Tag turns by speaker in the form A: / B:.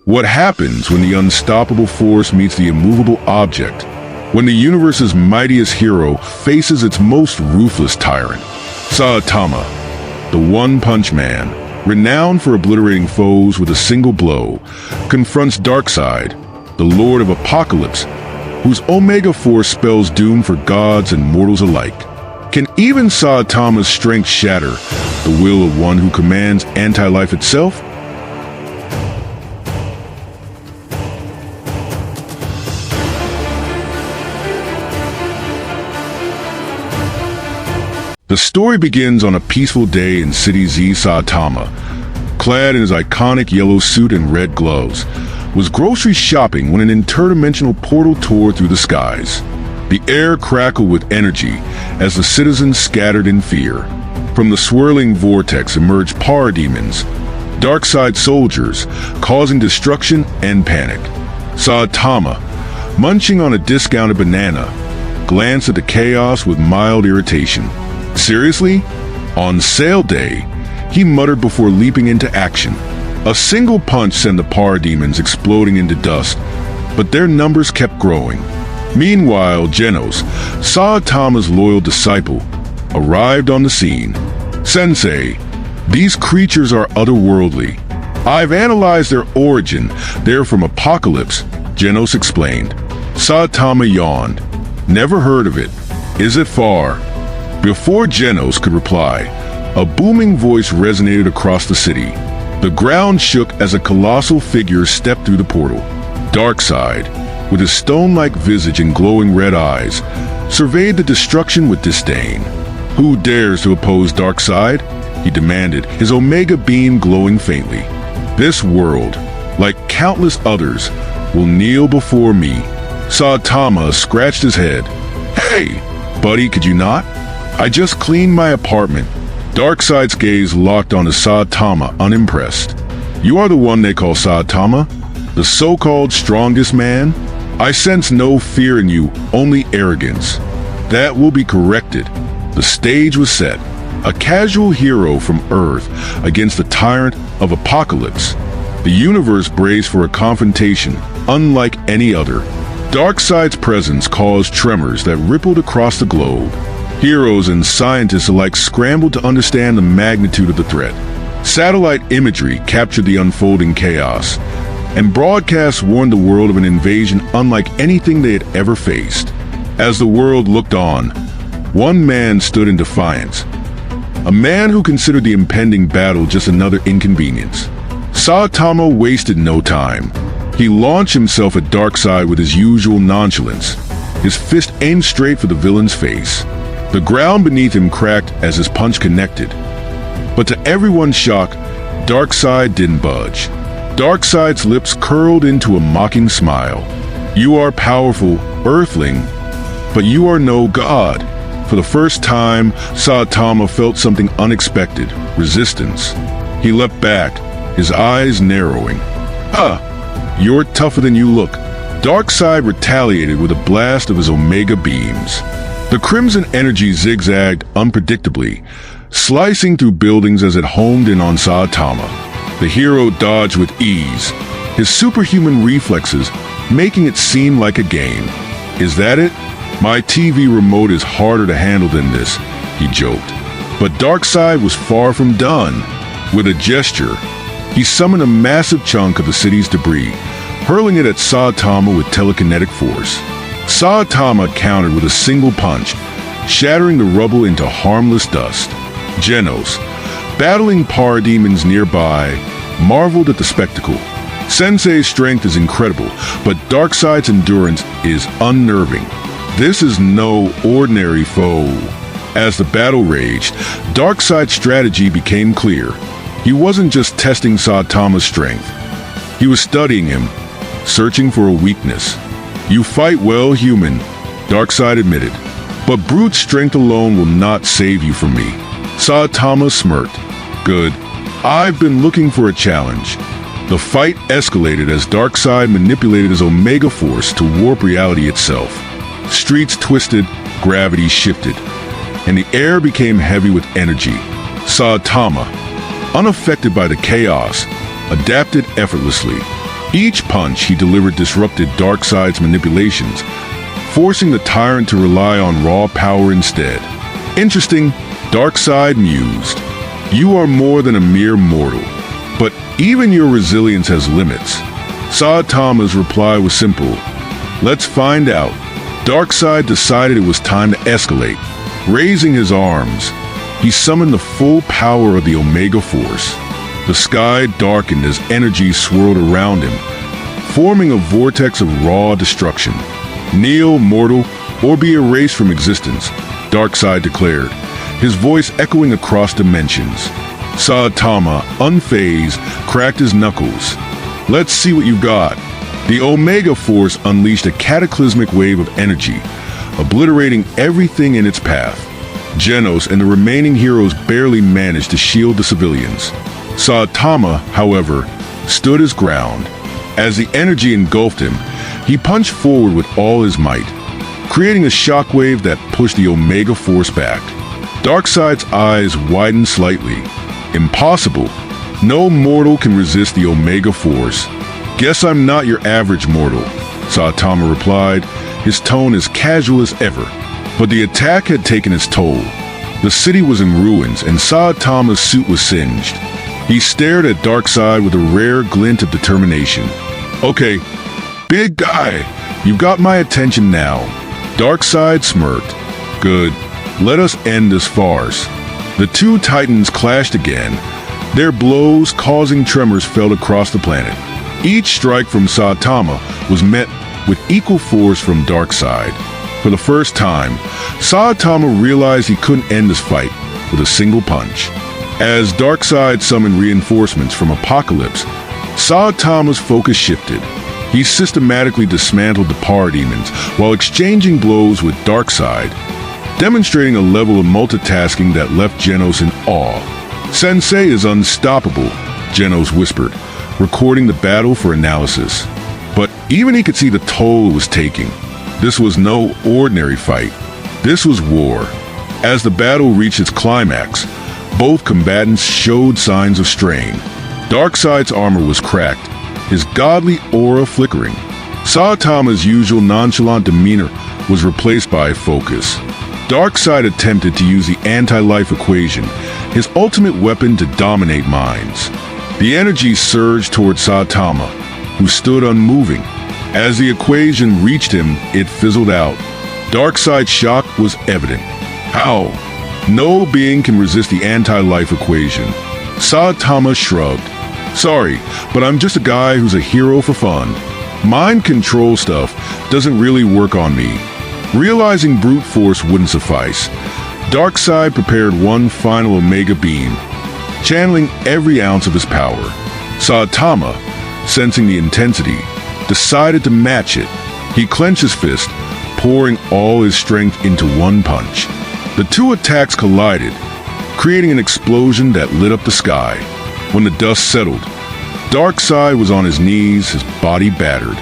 A: What happens when the unstoppable force meets the immovable object? When the universe's mightiest hero faces its most ruthless tyrant? Saitama, the One-Punch Man, renowned for obliterating foes with a single blow, confronts Darkseid, the Lord of Apokolips, whose Omega Force spells doom for gods and mortals alike. Can even Saitama's strength shatter the will of one who commands anti-life itself? The story begins on a peaceful day in City Z. Saitama, clad in his iconic yellow suit and red gloves, was grocery shopping when an interdimensional portal tore through the skies. The air crackled with energy as the citizens scattered in fear. From the swirling vortex emerged parademons, Darkseid soldiers, causing destruction and panic. Saitama, munching on a discounted banana, glanced at the chaos with mild irritation. Seriously? On sale day, he muttered before leaping into action. A single punch sent the parademons exploding into dust, but their numbers kept growing. Meanwhile, Genos, Saitama's loyal disciple, arrived on the scene. Sensei, these creatures are otherworldly. I've analyzed their origin. They're from Apokolips, Genos explained. Saitama yawned. Never heard of it. Is it far? Before Genos could reply, a booming voice resonated across the city. The ground shook as a colossal figure stepped through the portal. Darkseid, with his stone-like visage and glowing red eyes, surveyed the destruction with disdain. Who dares to oppose Darkseid? He demanded, his Omega beam glowing faintly. This world, like countless others, will kneel before me. Saitama scratched his head. Hey, buddy, could you not? I just cleaned my apartment. Darkseid's gaze locked onto Saitama, unimpressed. You are the one they call Saitama? The so-called strongest man? I sense no fear in you, only arrogance. That will be corrected. The stage was set. A casual hero from Earth against the tyrant of Apokolips. The universe braced for a confrontation unlike any other. Darkseid's presence caused tremors that rippled across the globe. Heroes and scientists alike scrambled to understand the magnitude of the threat. Satellite imagery captured the unfolding chaos, and broadcasts warned the world of an invasion unlike anything they had ever faced. As the world looked on, one man stood in defiance. A man who considered the impending battle just another inconvenience. Saitama wasted no time. He launched himself at Darkseid with his usual nonchalance, his fist aimed straight for the villain's face. The ground beneath him cracked as his punch connected. But to everyone's shock, Darkseid didn't budge. Darkseid's lips curled into a mocking smile. You are powerful, Earthling, but you are no god. For the first time, Saitama felt something unexpected, resistance. He leapt back, his eyes narrowing. You're tougher than you look. Darkseid retaliated with a blast of his Omega beams. The crimson energy zigzagged unpredictably, slicing through buildings as it homed in on Saitama. The hero dodged with ease, his superhuman reflexes making it seem like a game. Is that it? My TV remote is harder to handle than this, he joked. But Darkseid was far from done. With a gesture, he summoned a massive chunk of the city's debris, hurling it at Saitama with telekinetic force. Saitama countered with a single punch, shattering the rubble into harmless dust. Genos, battling parademons nearby, marveled at the spectacle. Sensei's strength is incredible, but Darkseid's endurance is unnerving. This is no ordinary foe. As the battle raged, Darkseid's strategy became clear. He wasn't just testing Saitama's strength. He was studying him, searching for a weakness. You fight well, human, Darkseid admitted, but brute strength alone will not save you from me. Saitama smirked. Good. I've been looking for a challenge. The fight escalated as Darkseid manipulated his Omega Force to warp reality itself. Streets twisted, gravity shifted, and the air became heavy with energy. Saitama, unaffected by the chaos, adapted effortlessly. Each punch he delivered disrupted Darkseid's manipulations, forcing the tyrant to rely on raw power instead. Interesting, Darkseid mused. You are more than a mere mortal, but even your resilience has limits. Saitama's reply was simple. Let's find out. Darkseid decided it was time to escalate. Raising his arms, he summoned the full power of the Omega Force. The sky darkened as energy swirled around him, forming a vortex of raw destruction. Kneel, mortal, or be erased from existence, Darkseid declared, his voice echoing across dimensions. Saitama, unfazed, cracked his knuckles. Let's see what you got. The Omega Force unleashed a cataclysmic wave of energy, obliterating everything in its path. Genos and the remaining heroes barely managed to shield the civilians. Saitama, however, stood his ground. As the energy engulfed him, he punched forward with all his might, creating a shockwave that pushed the Omega Force back. Darkseid's eyes widened slightly. Impossible. No mortal can resist the Omega Force. Guess I'm not your average mortal, Saitama replied, his tone as casual as ever. But the attack had taken its toll. The city was in ruins and Saitama's suit was singed. He stared at Darkseid with a rare glint of determination. Okay, big guy, you've got my attention now. Darkseid smirked. Good, let us end this farce. The two titans clashed again. Their blows causing tremors felt across the planet. Each strike from Saitama was met with equal force from Darkseid. For the first time, Saitama realized he couldn't end this fight with a single punch. As Darkseid summoned reinforcements from Apokolips, Saitama's focus shifted. He systematically dismantled the parademons while exchanging blows with Darkseid, demonstrating a level of multitasking that left Genos in awe. Sensei is unstoppable, Genos whispered, recording the battle for analysis. But even he could see the toll it was taking. This was no ordinary fight. This was war. As the battle reached its climax, both combatants showed signs of strain. Darkseid's armor was cracked, his godly aura flickering. Saitama's usual nonchalant demeanor was replaced by focus. Darkseid attempted to use the anti-life equation, his ultimate weapon to dominate minds. The energy surged toward Saitama, who stood unmoving. As the equation reached him, it fizzled out. Darkseid's shock was evident. How? No being can resist the anti-life equation. Saitama shrugged. Sorry, but I'm just a guy who's a hero for fun. Mind control stuff doesn't really work on me. Realizing brute force wouldn't suffice, Darkseid prepared one final Omega beam, channeling every ounce of his power. Saitama, sensing the intensity, decided to match it. He clenched his fist, pouring all his strength into one punch. The two attacks collided, creating an explosion that lit up the sky. When the dust settled, Darkseid was on his knees, his body battered.